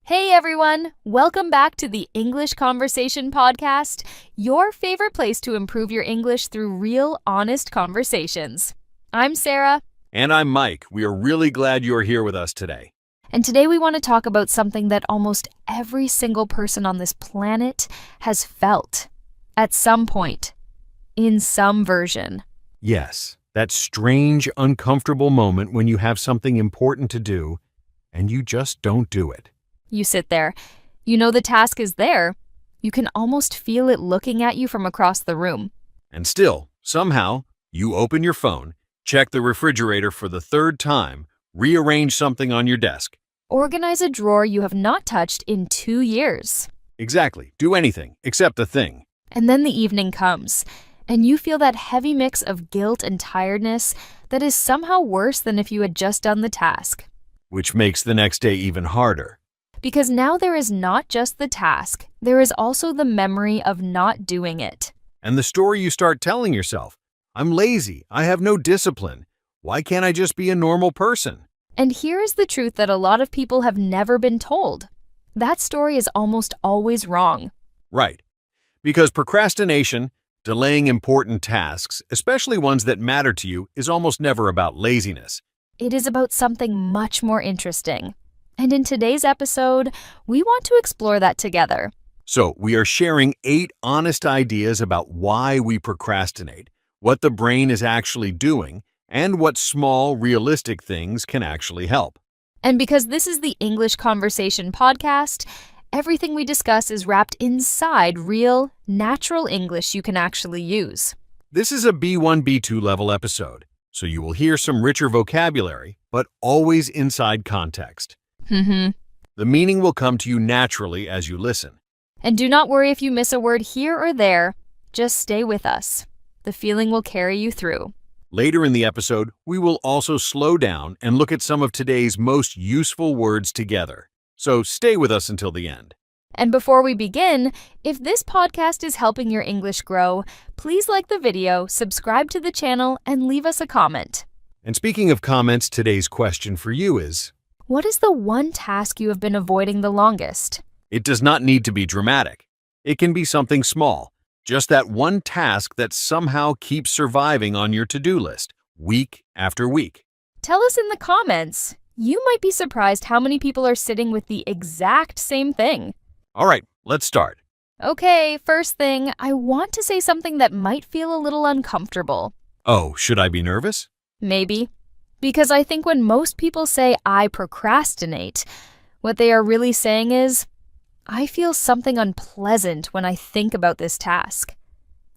Hey everyone! Welcome back to the English Conversation Podcast, your favorite place to improve your English through real, honest conversations. I'm Sarah. And I'm Mike. We are really glad you're here with us today. And today we want to talk about something that almost every single person on this planet has felt at some point, in some version. Yes, that strange, uncomfortable moment when you have something important to do and you just don't do it. You sit there. You know the task is there. You can almost feel it looking at you from across the room. And still, somehow, you open your phone, check the refrigerator for the third time, rearrange something on your desk. Organize a drawer you have not touched in 2 years. Exactly. Do anything except a thing. And then the evening comes, and you feel that heavy mix of guilt and tiredness that is somehow worse than if you had just done the task. Which makes the next day even harder. Because now there is not just the task, there is also the memory of not doing it. And the story you start telling yourself, I'm lazy, I have no discipline. Why can't I just be a normal person? And here is the truth that a lot of people have never been told. That story is almost always wrong. Right. Because procrastination, delaying important tasks, especially ones that matter to you, is almost never about laziness. It is about something much more interesting. And in today's episode, we want to explore that together. So we are sharing 8 honest ideas about why we procrastinate, what the brain is actually doing, and what small, realistic things can actually help. And because this is the English Conversation Podcast, everything we discuss is wrapped inside real, natural English you can actually use. This is a B1, B2 level episode, so you will hear some richer vocabulary, but always inside context. The meaning will come to you naturally as you listen. And do not worry if you miss a word here or there. Just stay with us. The feeling will carry you through. Later in the episode, we will also slow down and look at some of today's most useful words together. So stay with us until the end. And before we begin, if this podcast is helping your English grow, please like the video, subscribe to the channel, and leave us a comment. And speaking of comments, today's question for you is, what is the one task you have been avoiding the longest? it does not need to be dramatic. It can be something small, just that one task that somehow keeps surviving on your to-do list, week after week. Tell us in the comments. You might be surprised how many people are sitting with the exact same thing. All right, let's start. Okay, first thing, I want to say something that might feel a little uncomfortable. Oh, should I be nervous? Maybe. Because I think when most people say I procrastinate, what they are really saying is, I feel something unpleasant when I think about this task.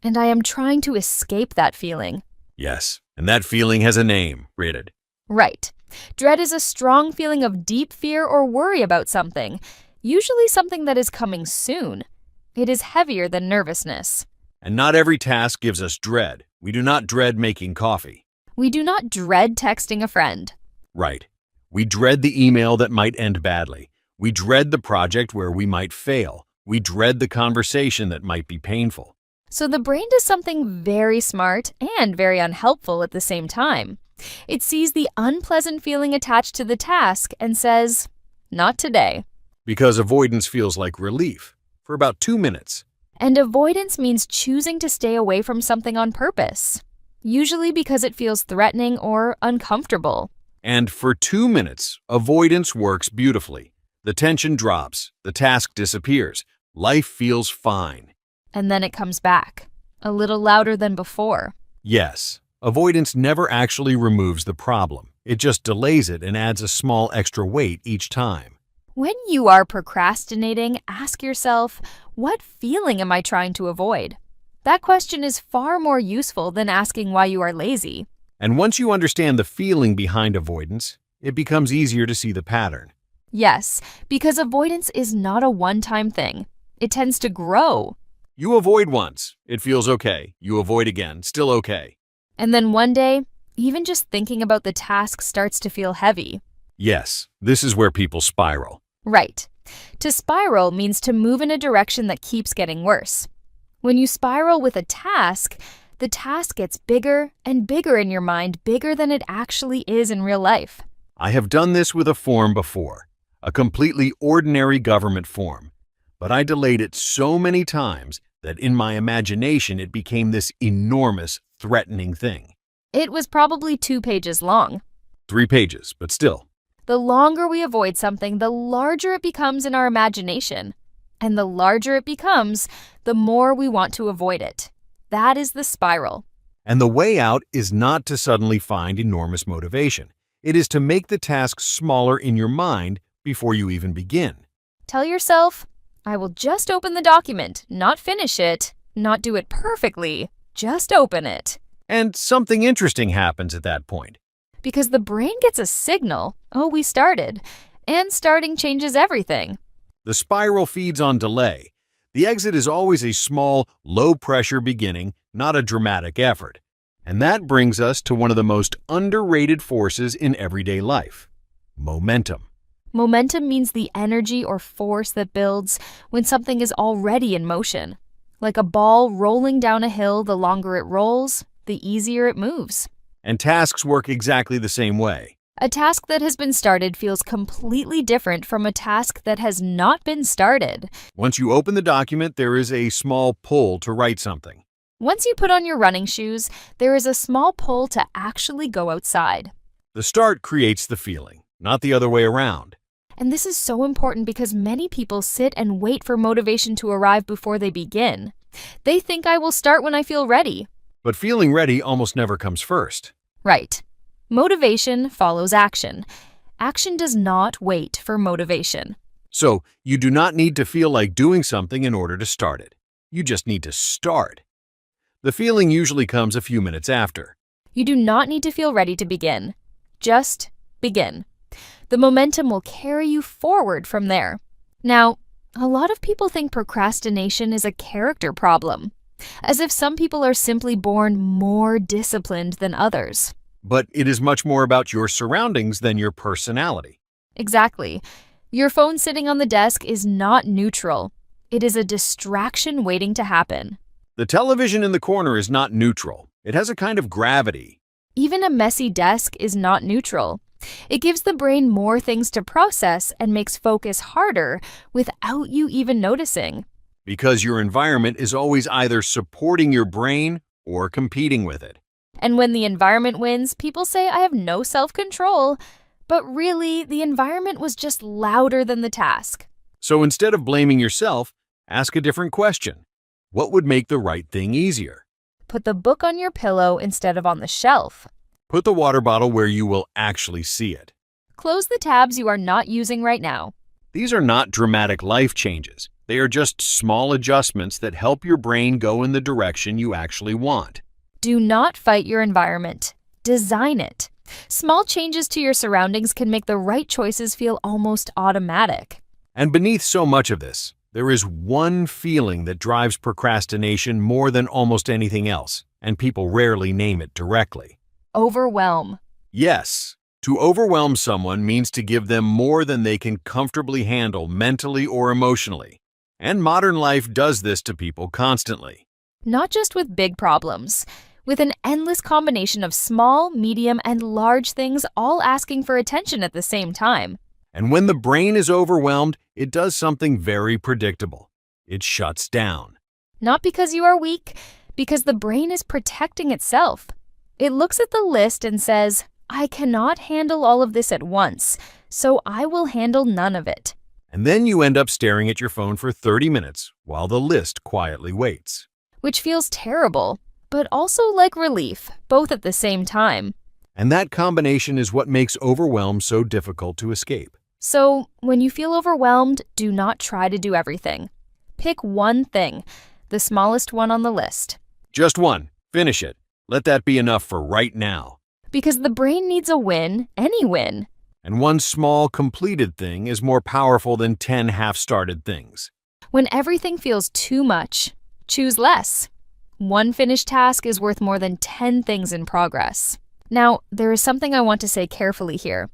And I am trying to escape that feeling. Yes, and that feeling has a name, dread. Right. Dread is a strong feeling of deep fear or worry about something, usually something that is coming soon. It is heavier than nervousness. And not every task gives us dread. We do not dread making coffee. We do not dread texting a friend. Right. We dread the email that might end badly. We dread the project where we might fail. We dread the conversation that might be painful. So the brain does something very smart and very unhelpful at the same time. It sees the unpleasant feeling attached to the task and says, not today. Because avoidance feels like relief for about 2 minutes. And avoidance means choosing to stay away from something on purpose, usually because it feels threatening or uncomfortable. And for 2 minutes, avoidance works beautifully. The tension drops, the task disappears, life feels fine. And then it comes back, a little louder than before. Yes, avoidance never actually removes the problem. It just delays it and adds a small extra weight each time. When you are procrastinating, ask yourself, what feeling am I trying to avoid? That question is far more useful than asking why you are lazy. And once you understand the feeling behind avoidance, it becomes easier to see the pattern. Yes, because avoidance is not a one-time thing. It tends to grow. You avoid once, it feels okay. You avoid again, still okay. And then one day, even just thinking about the task starts to feel heavy. Yes, this is where people spiral. Right. To spiral means to move in a direction that keeps getting worse. When you spiral with a task, the task gets bigger and bigger in your mind, bigger than it actually is in real life. I have done this with a form before. a completely ordinary government form. But I delayed it so many times that in my imagination it became this enormous, threatening thing. It was probably 2 pages long. 3 pages, but still. The longer we avoid something, the larger it becomes in our imagination. And the larger it becomes, the more we want to avoid it. That is the spiral. And the way out is not to suddenly find enormous motivation. It is to make the task smaller in your mind before you even begin. Tell yourself, I will just open the document, not finish it, not do it perfectly, just open it. And something interesting happens at that point. Because the brain gets a signal, oh, we started, and starting changes everything. The spiral feeds on delay. The exit is always a small, low-pressure beginning, not a dramatic effort. And that brings us to one of the most underrated forces in everyday life: momentum. Momentum means the energy or force that builds when something is already in motion. Like a ball rolling down a hill, the longer it rolls, the easier it moves. And tasks work exactly the same way. A task that has been started feels completely different from a task that has not been started. Once you open the document, there is a small pull to write something. Once you put on your running shoes, there is a small pull to actually go outside. The start creates the feeling, not the other way around. And this is so important because many people sit and wait for motivation to arrive before they begin. They think I will start when I feel ready. But feeling ready almost never comes first. Right. Motivation follows action. Action does not wait for motivation. So, you do not need to feel like doing something in order to start it. You just need to start. The feeling usually comes a few minutes after. You do not need to feel ready to begin. Just begin. The momentum will carry you forward from there. Now, a lot of people think procrastination is a character problem, as if some people are simply born more disciplined than others. But it is much more about your surroundings than your personality. Exactly. Your phone sitting on the desk is not neutral. It is a distraction waiting to happen. The television in the corner is not neutral. It has a kind of gravity. Even a messy desk is not neutral. It gives the brain more things to process and makes focus harder without you even noticing. Because your environment is always either supporting your brain or competing with it. And when the environment wins, people say I have no self-control. But really, the environment was just louder than the task. So instead of blaming yourself, ask a different question. What would make the right thing easier? Put the book on your pillow instead of on the shelf. Put the water bottle where you will actually see it. Close the tabs you are not using right now. These are not dramatic life changes. They are just small adjustments that help your brain go in the direction you actually want. Do not fight your environment. Design it. Small changes to your surroundings can make the right choices feel almost automatic. And beneath so much of this, there is one feeling that drives procrastination more than almost anything else, and people rarely name it directly. Overwhelm. Yes, to overwhelm someone means to give them more than they can comfortably handle mentally or emotionally. And modern life does this to people constantly. Not just with big problems. With an endless combination of small, medium, and large things all asking for attention at the same time. And when the brain is overwhelmed, it does something very predictable. It shuts down. Not because you are weak, because the brain is protecting itself. It looks at the list and says, I cannot handle all of this at once, so I will handle none of it. And then you end up staring at your phone for 30 minutes while the list quietly waits. Which feels terrible, but also like relief, both at the same time. And that combination is what makes overwhelm so difficult to escape. So, when you feel overwhelmed, do not try to do everything. Pick one thing, the smallest one on the list. Just one. Finish it. Let that be enough for right now. Because the brain needs a win, any win. And one small, completed thing is more powerful than 10 half-started things. When everything feels too much, choose less. One finished task is worth more than 10 things in progress. Now, there is something I want to say carefully here.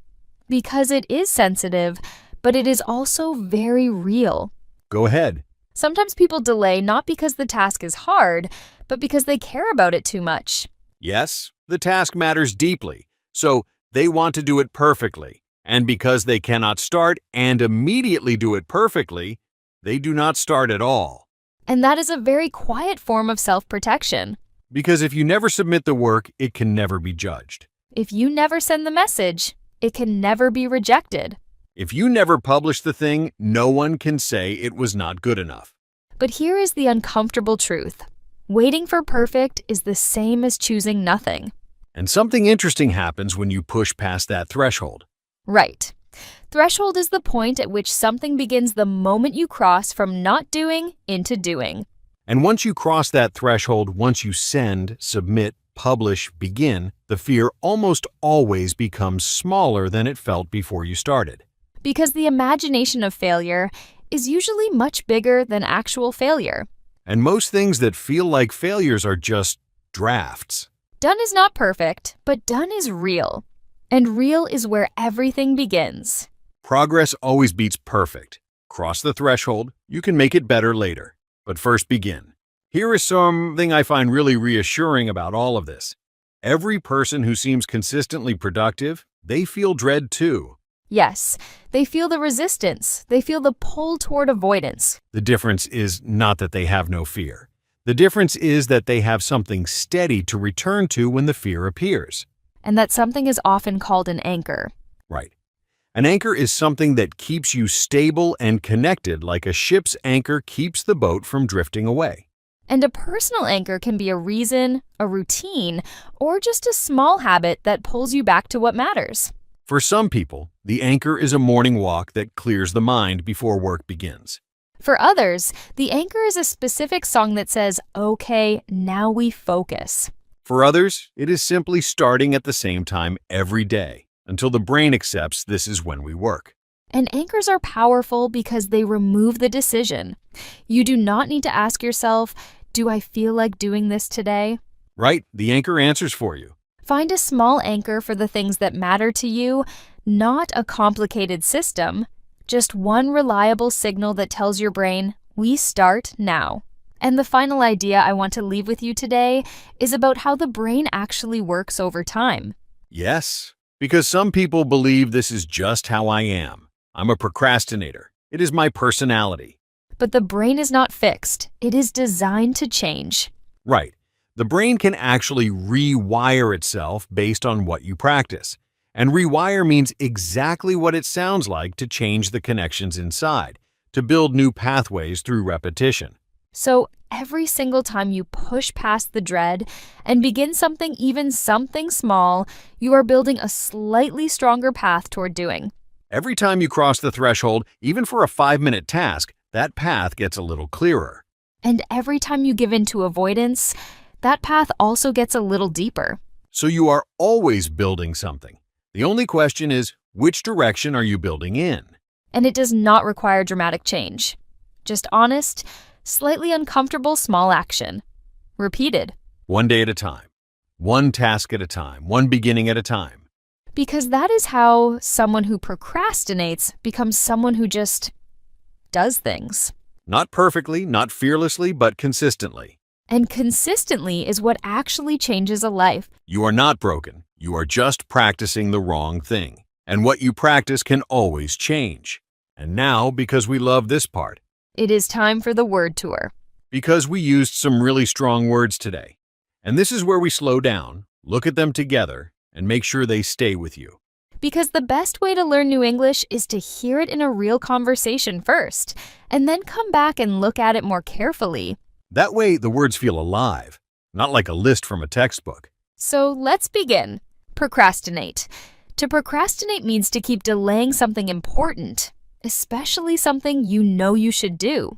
Because it is sensitive, but it is also very real. Go ahead. Sometimes people delay not because the task is hard, but because they care about it too much. Yes, the task matters deeply, so they want to do it perfectly. And because they cannot start and immediately do it perfectly, they do not start at all. And that is a very quiet form of self-protection. Because if you never submit the work, it can never be judged. If you never send the message, it can never be rejected. If you never publish the thing, no one can say it was not good enough. But here is the uncomfortable truth. Waiting for perfect is the same as choosing nothing. And something interesting happens when you push past that threshold. Right. Threshold is the point at which something begins the moment you cross from not doing into doing. And once you cross that threshold, once you send, submit, publish, begin, the fear almost always becomes smaller than it felt before you started. Because the imagination of failure is usually much bigger than actual failure. And most things that feel like failures are just drafts. Done is not perfect, but done is real. And real is where everything begins. Progress always beats perfect. Cross the threshold, you can make it better later. But first begin. Here is something I find really reassuring about all of this. Every person who seems consistently productive, they feel dread too. Yes, they feel the resistance. They feel the pull toward avoidance. The difference is not that they have no fear. The difference is that they have something steady to return to when the fear appears. And that something is often called an anchor. Right. An anchor is something that keeps you stable and connected, like a ship's anchor keeps the boat from drifting away. And a personal anchor can be a reason, a routine, or just a small habit that pulls you back to what matters. For some people, the anchor is a morning walk that clears the mind before work begins. For others, the anchor is a specific song that says, "Okay, now we focus." For others, it is simply starting at the same time every day until the brain accepts this is when we work. And anchors are powerful because they remove the decision. You do not need to ask yourself, "Do I feel like doing this today?" Right, the anchor answers for you. Find a small anchor for the things that matter to you, not a complicated system, just one reliable signal that tells your brain, "We start now." And the final idea I want to leave with you today is about how the brain actually works over time. Yes, because some people believe this is just how I am. I'm a procrastinator. It is my personality. But the brain is not fixed. It is designed to change. Right. The brain can actually rewire itself based on what you practice. And rewire means exactly what it sounds like to change the connections inside, to build new pathways through repetition. So every single time you push past the dread and begin something, even something small, you are building a slightly stronger path toward doing. Every time you cross the threshold, even for a 5-minute task, that path gets a little clearer. And every time you give in to avoidance, that path also gets a little deeper. So you are always building something. The only question is, which direction are you building in? And it does not require dramatic change. Just honest, slightly uncomfortable small action. Repeated. One day at a time. One task at a time. One beginning at a time. Because that is how someone who procrastinates becomes someone who just does things. Not perfectly, not fearlessly, but consistently. And consistently is what actually changes a life. You are not broken. You are just practicing the wrong thing. And what you practice can always change. And now, because we love this part, It is time for the word tour. because we used some really strong words today. And this is where we slow down, look at them together, and make sure they stay with you. Because the best way to learn new English is to hear it in a real conversation first, and then come back and look at it more carefully. That way, the words feel alive, not like a list from a textbook. So let's begin. Procrastinate. To procrastinate means to keep delaying something important, especially something you know you should do.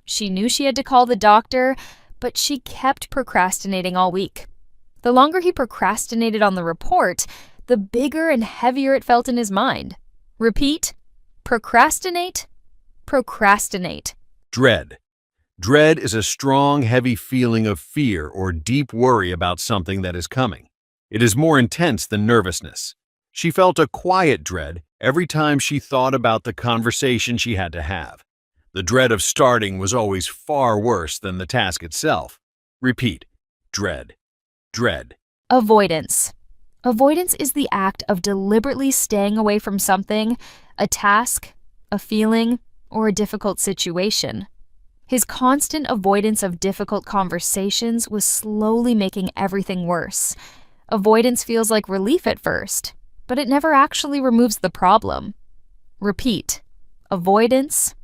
She knew she had to call the doctor, but she kept procrastinating all week. The longer he procrastinated on the report, the bigger and heavier it felt in his mind. Repeat. Procrastinate. Procrastinate. Dread. Dread is a strong, heavy feeling of fear or deep worry about something that is coming. It is more intense than nervousness. She felt a quiet dread every time she thought about the conversation she had to have. The dread of starting was always far worse than the task itself. Repeat. Dread. Dread. Avoidance. Avoidance is the act of deliberately staying away from something, a task, a feeling, or a difficult situation. His constant avoidance of difficult conversations was slowly making everything worse. Avoidance feels like relief at first, but it never actually removes the problem. Repeat. Avoidance,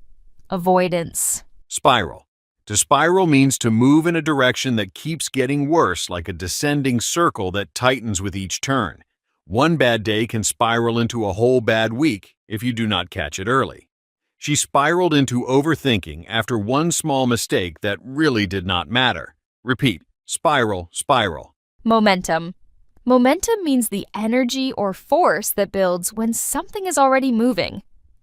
avoidance. Spiral. To spiral means to move in a direction that keeps getting worse, like a descending circle that tightens with each turn. One bad day can spiral into a whole bad week if you do not catch it early. She spiraled into overthinking after one small mistake that really did not matter. Repeat. Spiral, spiral. Momentum. Momentum means the energy or force that builds when something is already moving.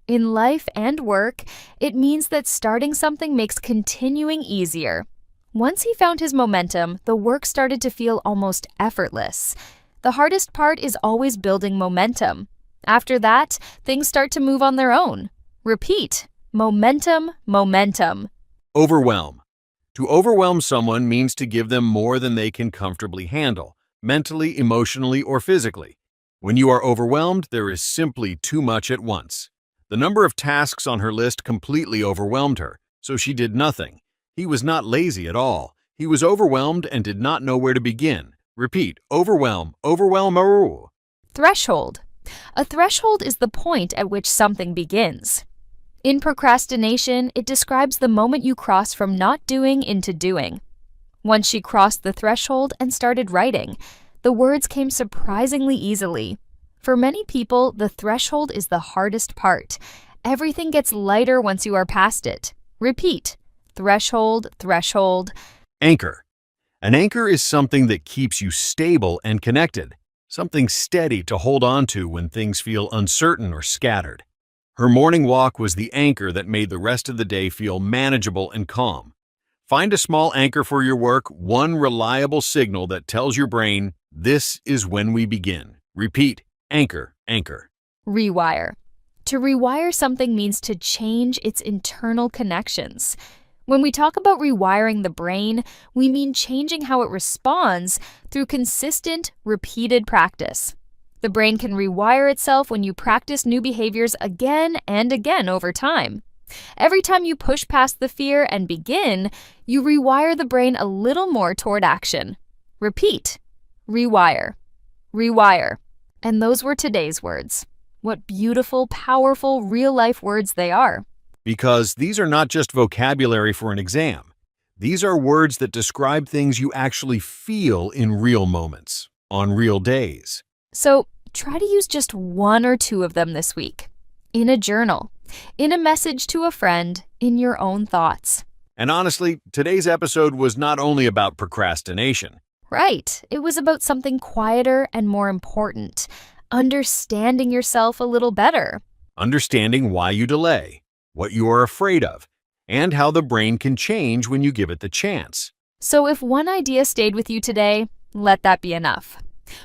In life and work, it means that starting something makes continuing easier. Once he found his momentum, the work started to feel almost effortless. The hardest part is always building momentum. After that, things start to move on their own. Repeat. Momentum, momentum. Overwhelm. To overwhelm someone means to give them more than they can comfortably handle, mentally, emotionally, or physically. When you are overwhelmed, there is simply too much at once. The number of tasks on her list completely overwhelmed her, so she did nothing. He was not lazy at all. He was overwhelmed and did not know where to begin. Repeat. Overwhelm, overwhelm. Threshold. A threshold is the point at which something begins. In procrastination, it describes the moment you cross from not doing into doing. Once she crossed the threshold and started writing, the words came surprisingly easily. For many people, the threshold is the hardest part. Everything gets lighter once you are past it. Repeat. Threshold, threshold. Anchor. An anchor is something that keeps you stable and connected, something steady to hold on to when things feel uncertain or scattered. Her morning walk was the anchor that made the rest of the day feel manageable and calm. Find a small anchor for your work, one reliable signal that tells your brain, this is when we begin. Repeat. Anchor, anchor. Rewire. To rewire something means to change its internal connections. When we talk about rewiring the brain, we mean changing how it responds through consistent, repeated practice. The brain can rewire itself when you practice new behaviors again and again over time. Every time you push past the fear and begin, you rewire the brain a little more toward action. Repeat. Rewire. Rewire. And those were today's words. What beautiful, powerful, real-life words they are. Because these are not just vocabulary for an exam. These are words that describe things you actually feel in real moments, on real days. So try to use just one or two of them this week. In a journal, in a message to a friend, in your own thoughts. And honestly, today's episode was not only about procrastination. Right. It was about something quieter and more important. Understanding yourself a little better. Understanding why you delay, what you are afraid of, and how the brain can change when you give it the chance. So if one idea stayed with you today, let that be enough.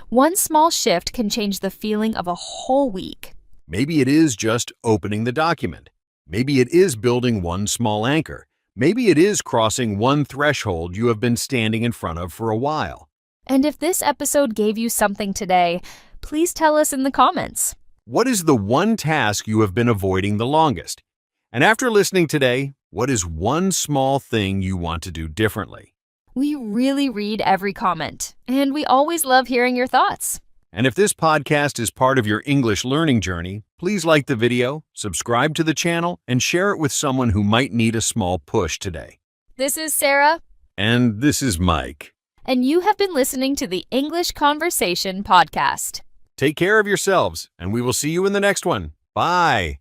One small shift can change the feeling of a whole week. Maybe it is just opening the document. Maybe it is building one small anchor. Maybe it is crossing one threshold you have been standing in front of for a while. And if this episode gave you something today, please tell us in the comments. What is the one task you have been avoiding the longest? And after listening today, what is one small thing you want to do differently? We really read every comment, and we always love hearing your thoughts. And if this podcast is part of your English learning journey, please like the video, subscribe to the channel, and share it with someone who might need a small push today. This is Sarah. And this is Mike. And you have been listening to the English Conversation Podcast. Take care of yourselves, and we will see you in the next one. Bye.